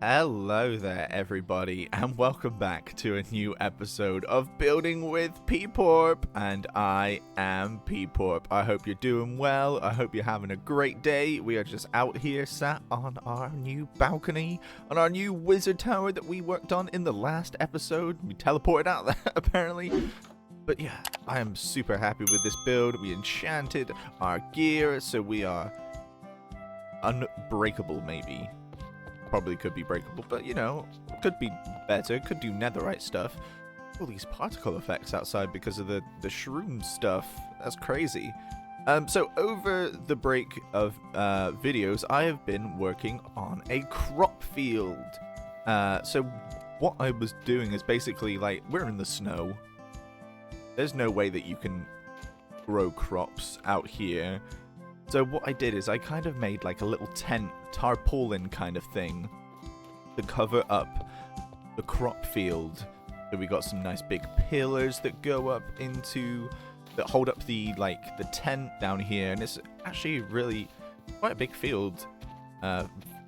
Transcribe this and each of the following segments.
Hello there everybody, and welcome back to a new episode of Building with Peeporp, and I am Peeporp. I hope you're doing well. I hope you're having a great day. We are just out here sat on our new balcony, on our new wizard tower that we worked on in the last episode. We teleported out there apparently. But yeah, I am super happy with this build. We enchanted our gear, so we are unbreakable maybe. Probably could be breakable, but you know, could be better, could do netherite stuff. All these particle effects outside because of the shroom stuff. That's crazy. So over the break of videos, I have been working on a crop field. So what I was doing is basically, like, we're in the snow. There's no way that you can grow crops out here. So what I did is I kind of made like a little tent, tarpaulin kind of thing to cover up the crop field. So we got some nice big pillars that go up into, that hold up the tent down here, and it's actually really quite a big field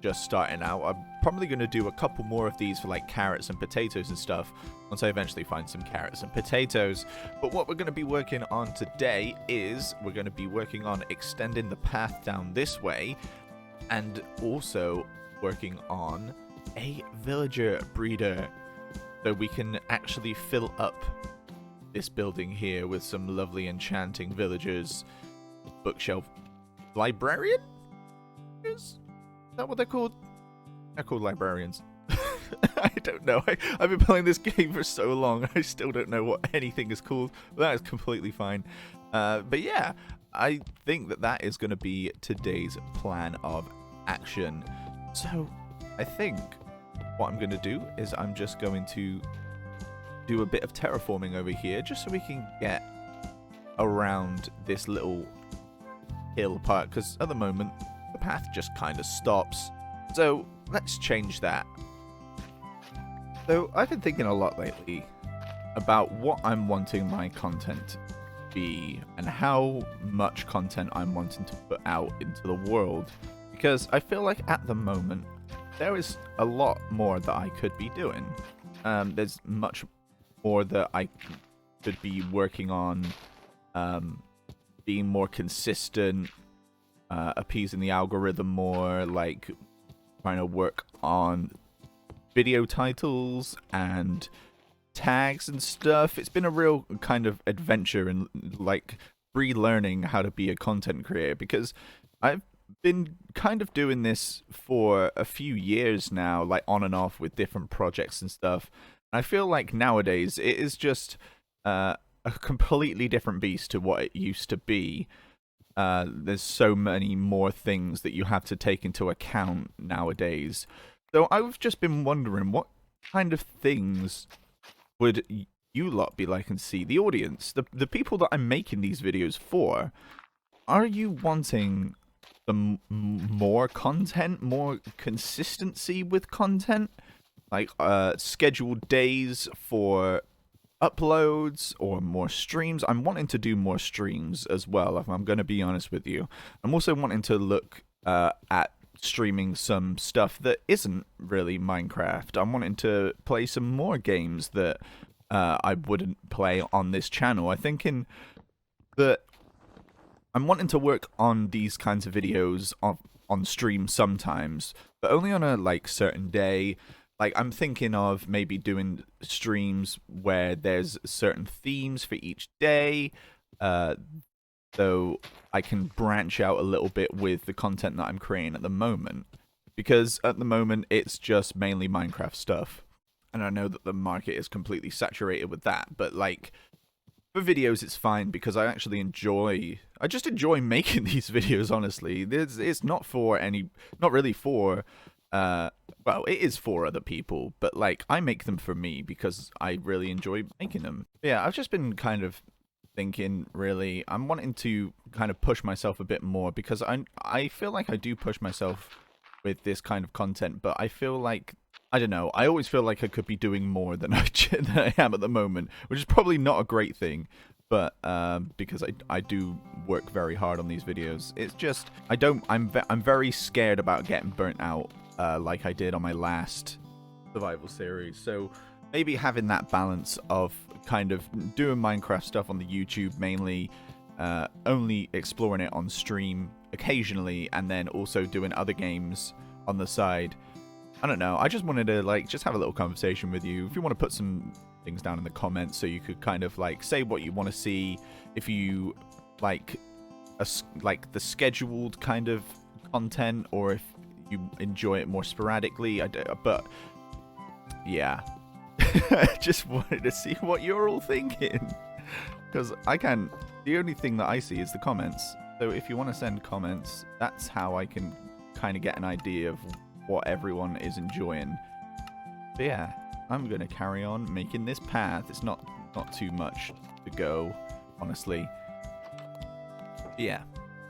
just starting out. I'm probably going to do a couple more of these for like carrots and potatoes and stuff once I eventually find some carrots and potatoes. But what we're going to be working on today is we're going to be working on extending the path down this way, and also working on a villager breeder, so we can actually fill up this building here with some lovely enchanting villagers. Bookshelf librarian? Is that what they're called? They're called librarians. I don't know. I've been playing this game for so long, I still don't know what anything is called. That is completely fine. But yeah, I think that is going to be today's plan of action. So I think what I'm going to do is I'm just going to do a bit of terraforming over here, just so we can get around this little hill part, because at the moment the path just kind of stops. So let's change that. So I've been thinking a lot lately about what I'm wanting my content to be and how much content I'm wanting to put out into the world, because I feel like at the moment there is a lot more that I could be doing. There's much more that I could be working on, being more consistent, appeasing the algorithm more, like trying to work on video titles and tags and stuff. It's been a real kind of adventure and like relearning how to be a content creator, because I've been kind of doing this for a few years now, like on and off with different projects and stuff. I feel like nowadays it is just a completely different beast to what it used to be. There's so many more things that you have to take into account nowadays. So I've just been wondering, what kind of things would you lot be like and see? The audience, the people that I'm making these videos for, are you wanting some more content, more consistency with content? Like scheduled days for uploads or more streams? I'm wanting to do more streams as well, if I'm going to be honest with you. I'm also wanting to look at streaming some stuff that isn't really Minecraft. I'm wanting to play some more games that I wouldn't play on this channel. I'm thinking that I'm wanting to work on these kinds of videos on stream sometimes, but only on a like certain day. Like, I'm thinking of maybe doing streams where there's certain themes for each day, so I can branch out a little bit with the content that I'm creating at the moment. Because at the moment, it's just mainly Minecraft stuff. And I know that the market is completely saturated with that, but like, for videos, it's fine because I actually I just enjoy making these videos, honestly. It's not really for, well, it is for other people, but like, I make them for me because I really enjoy making them. Yeah, I've just been kind of thinking, really, I'm wanting to kind of push myself a bit more, because I feel like I do push myself with this kind of content, but I feel like, I don't know, I always feel like I could be doing more than than I am at the moment, which is probably not a great thing, but because I do work very hard on these videos. It's just, I'm very scared about getting burnt out like I did on my last survival series, so maybe having that balance of kind of doing Minecraft stuff on the YouTube mainly, only exploring it on stream occasionally, and then also doing other games on the side. I don't know, I just wanted to like just have a little conversation with you. If you want to put some things down in the comments so you could kind of like say what you want to see, if you like the scheduled kind of content, or if you enjoy it more sporadically. But yeah, I just wanted to see what you're all thinking, because the only thing that I see is the comments. So if you want to send comments, that's how I can kind of get an idea of what everyone is enjoying. But yeah, I'm going to carry on making this path. It's not too much to go, honestly. But yeah,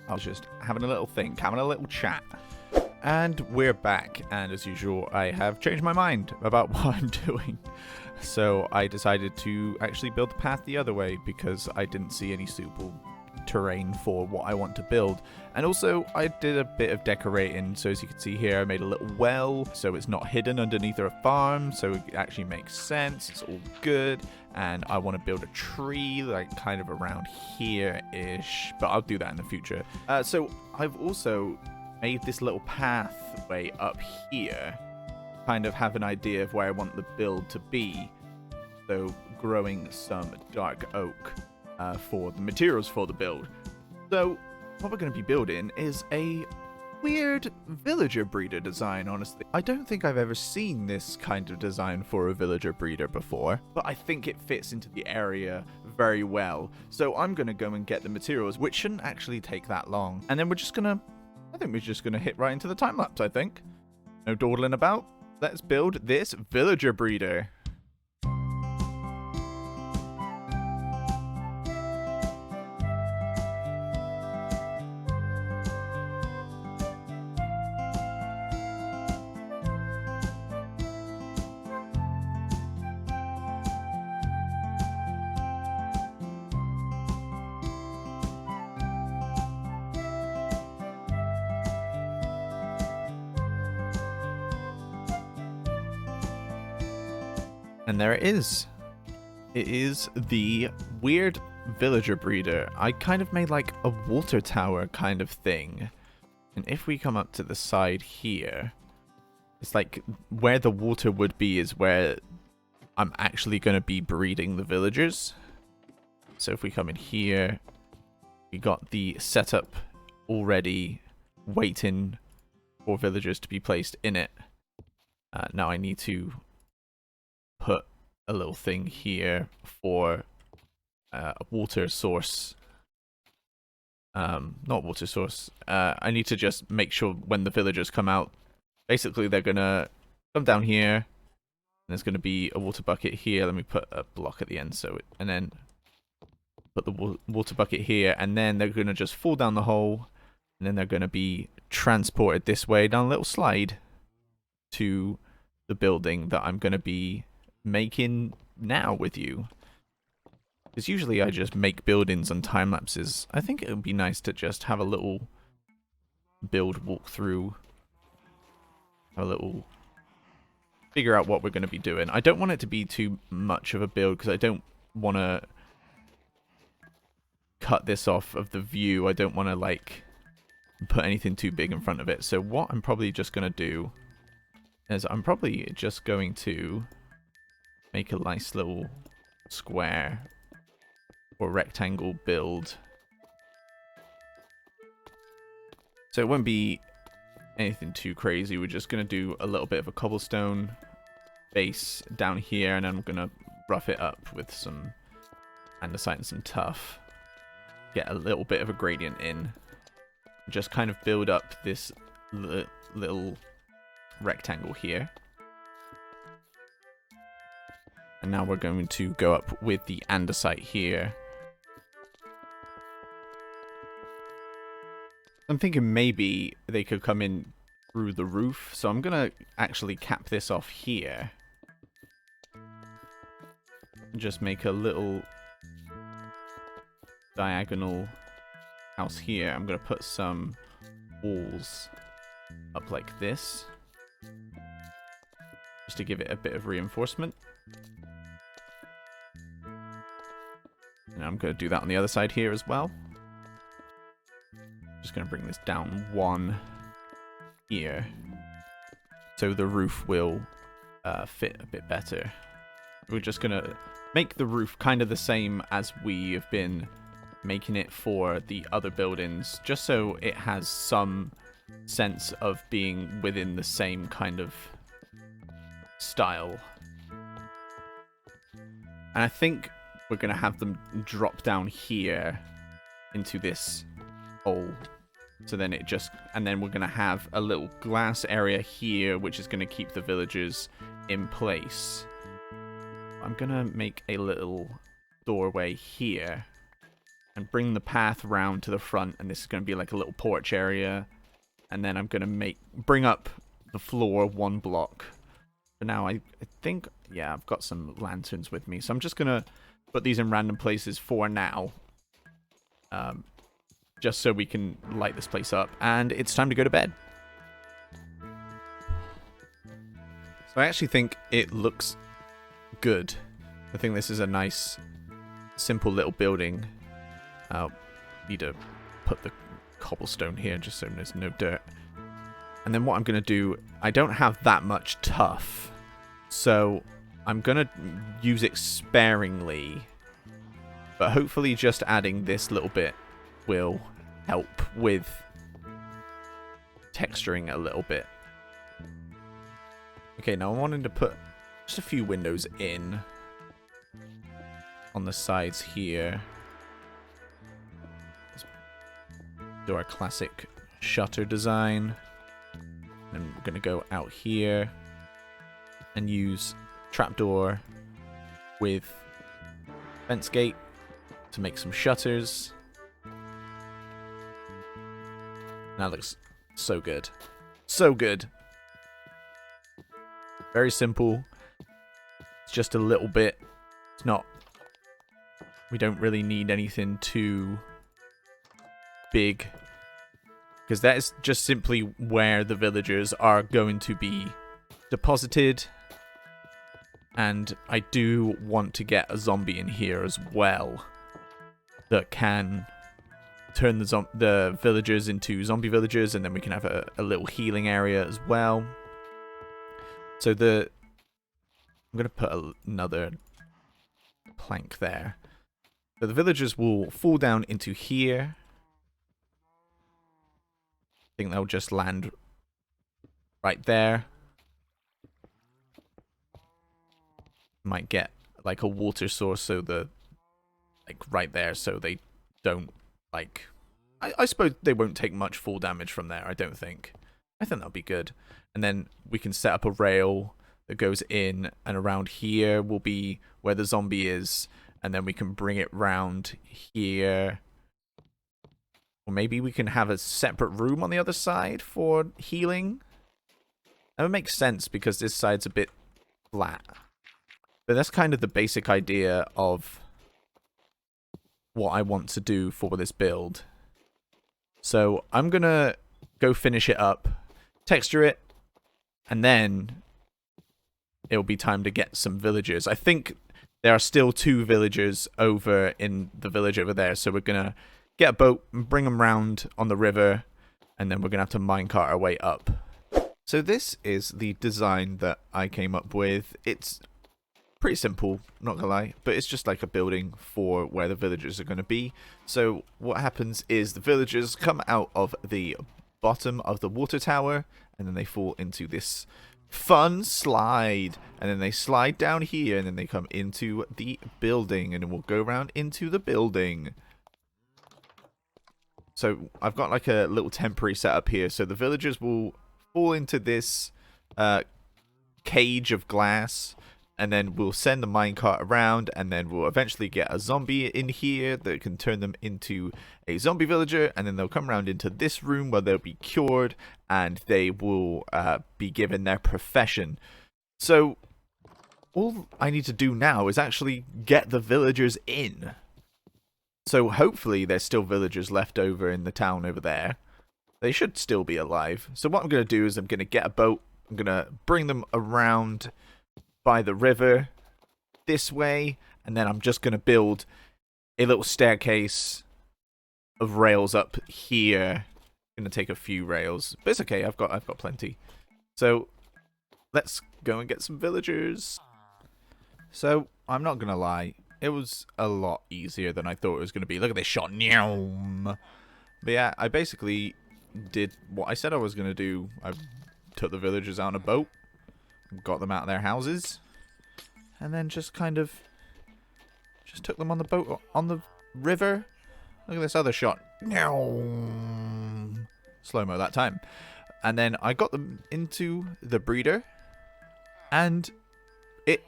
I was just having a little think, having a little chat. And we're back, and as usual, I have changed my mind about what I'm doing. So I decided to actually build the path the other way, because I didn't see any suitable terrain for what I want to build. And also, I did a bit of decorating, so as you can see here, I made a little well, so it's not hidden underneath a farm, so it actually makes sense, it's all good. And I want to build a tree, like kind of around here-ish, but I'll do that in the future. So I've also made this little pathway up here, kind of have an idea of where I want the build to be. So growing some dark oak for the materials for the build. So what we're going to be building is a weird villager breeder design, honestly. I don't think I've ever seen this kind of design for a villager breeder before, but I think it fits into the area very well. So I'm going to go and get the materials, which shouldn't actually take that long. And then we're just going to hit right into the time lapse, I think. No dawdling about. Let's build this villager breeder. And there it is. It is the weird villager breeder. I kind of made like a water tower kind of thing. And if we come up to the side here, it's like where the water would be is where I'm actually going to be breeding the villagers. So if we come in here, we got the setup already waiting for villagers to be placed in it. Now I need to put a little thing here for a water source. Not water source. I need to just make sure when the villagers come out, basically they're gonna come down here, and there's gonna be a water bucket here. Let me put a block at the end, and then put the water bucket here, and then they're gonna just fall down the hole, and then they're gonna be transported this way down a little slide to the building that I'm gonna be making now with you. Because usually I just make buildings and time lapses. I think it would be nice to just have a little build walkthrough, have a little figure out what we're going to be doing. I don't want it to be too much of a build because I don't want to cut this off of the view. I don't want to like put anything too big in front of it. So what I'm probably just going to do is I'm probably just going to make a nice little square or rectangle build. So it won't be anything too crazy. We're just going to do a little bit of a cobblestone base down here, and then I'm going to rough it up with some andesite and some tuff. Get a little bit of a gradient in. Just kind of build up this little rectangle here. And now we're going to go up with the andesite here. I'm thinking maybe they could come in through the roof. So I'm going to actually cap this off here. Just make a little diagonal house here. I'm going to put some walls up like this, just to give it a bit of reinforcement. And I'm going to do that on the other side here as well. Just going to bring this down one here, so the roof will fit a bit better. We're just going to make the roof kind of the same as we have been making it for the other buildings, just so it has some sense of being within the same kind of style. And I think we're going to have them drop down here into this hole. So then it just, and then we're going to have a little glass area here, which is going to keep the villagers in place. I'm going to make a little doorway here and bring the path round to the front, and this is going to be like a little porch area. And then I'm going to bring up the floor one block. For now, I think, yeah, I've got some lanterns with me, so I'm just going to put these in random places for now. Just so we can light this place up. And it's time to go to bed. So I actually think it looks good. I think this is a nice, simple little building. I'll need to put the cobblestone here just so there's no dirt. And then what I'm going to do, I don't have that much tuff, so I'm going to use it sparingly. But hopefully just adding this little bit will help with texturing a little bit. Okay, now I wanted to put just a few windows in on the sides here. Let's do our classic shutter design. And we're going to go out here and use trapdoor with fence gate to make some shutters. That looks so good. So good. Very simple. It's just a little bit. It's not... We don't really need anything too big, because that is just simply where the villagers are going to be deposited. And I do want to get a zombie in here as well that can turn the villagers into zombie villagers, and then we can have a little healing area as well. So I'm going to put another plank there. So the villagers will fall down into here. I think they'll just land right there. Might get like a water source, so right there, so they don't I suppose they won't take much fall damage from there. I don't think. I think that'll be good. And then we can set up a rail that goes in, and around here will be where the zombie is, and then we can bring it round here. Or maybe we can have a separate room on the other side for healing. That would make sense because this side's a bit flat. But that's kind of the basic idea of what I want to do for this build. So I'm going to go finish it up, texture it, and then it'll be time to get some villagers. I think there are still 2 villagers over in the village over there, so we're going to get a boat and bring them round on the river, and then we're going to have to minecart our way up. So this is the design that I came up with. It's pretty simple, not gonna lie, but it's just like a building for where the villagers are going to be. So what happens is the villagers come out of the bottom of the water tower, and then they fall into this fun slide, and then they slide down here, and then they come into the building, and then we'll go around into the building. So I've got like a little temporary setup here, so the villagers will fall into this cage of glass, and then we'll send the minecart around, and then we'll eventually get a zombie in here that can turn them into a zombie villager, and then they'll come around into this room where they'll be cured, and they will be given their profession. So all I need to do now is actually get the villagers in. So hopefully there's still villagers left over in the town over there. They should still be alive. So what I'm going to do is I'm going to get a boat. I'm going to bring them around by the river this way, and then I'm just going to build a little staircase of rails up here. I'm going to take a few rails, but it's okay. I've got plenty. So let's go and get some villagers. So I'm not going to lie, it was a lot easier than I thought it was going to be. Look at this shot. But yeah, I basically did what I said I was going to do. I took the villagers out on a boat, got them out of their houses, and then just kind of just took them on the boat on the river. Look at this other shot. Slow-mo that time. And then I got them into the breeder, and it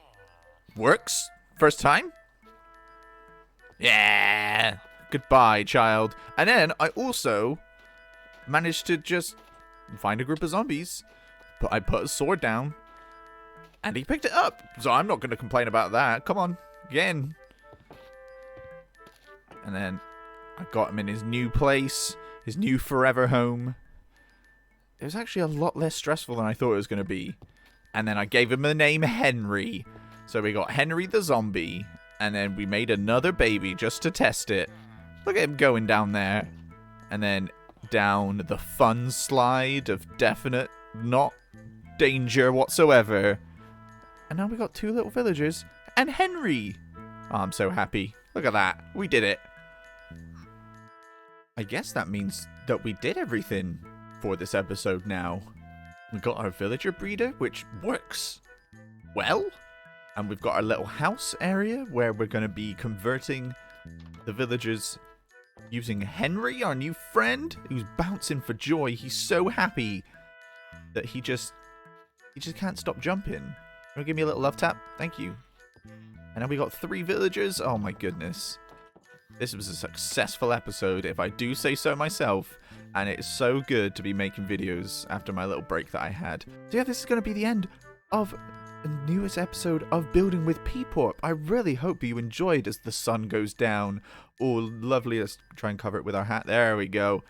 works. First time. Yeah. Goodbye, child. And then I also managed to just find a group of zombies. But I put a sword down, and he picked it up. So I'm not going to complain about that. Come on, get in. And then I got him in his new place, his new forever home. It was actually a lot less stressful than I thought it was going to be. And then I gave him the name Henry. So we got Henry the zombie. And then we made another baby just to test it. Look at him going down there. And then down the fun slide of definite not danger whatsoever. And now we got 2 little villagers and Henry. Oh, I'm so happy. Look at that. We did it. I guess that means that we did everything for this episode now. We got our villager breeder, which works well. And we've got our little house area where we're going to be converting the villagers using Henry, our new friend, who's bouncing for joy. He's so happy that he just can't stop jumping. Want to give me a little love tap? Thank you. And then we got 3 villagers. Oh my goodness. This was a successful episode, if I do say so myself. And it's so good to be making videos after my little break that I had. So yeah, this is going to be the end of the newest episode of Building with Peeporp. I really hope you enjoyed as the sun goes down. Oh, lovely. Let's try and cover it with our hat. There we go.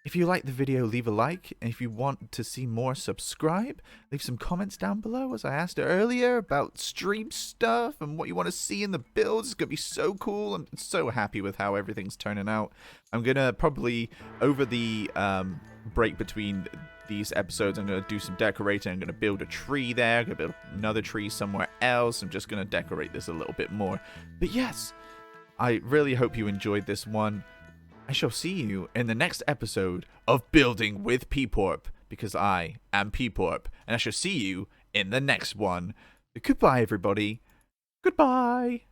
If you like the video, leave a like. And if you want to see more, subscribe. Leave some comments down below, as I asked earlier, about stream stuff and what you want to see in the builds. It's going to be so cool. I'm so happy with how everything's turning out. I'm going to probably, over the break between these episodes, I'm going to do some decorating. I'm going to build a tree there. I'm going to build another tree somewhere else. I'm just going to decorate this a little bit more. But yes, I really hope you enjoyed this one. I shall see you in the next episode of Building with Peeporp, because I am Peeporp, and I shall see you in the next one. Goodbye, everybody. Goodbye.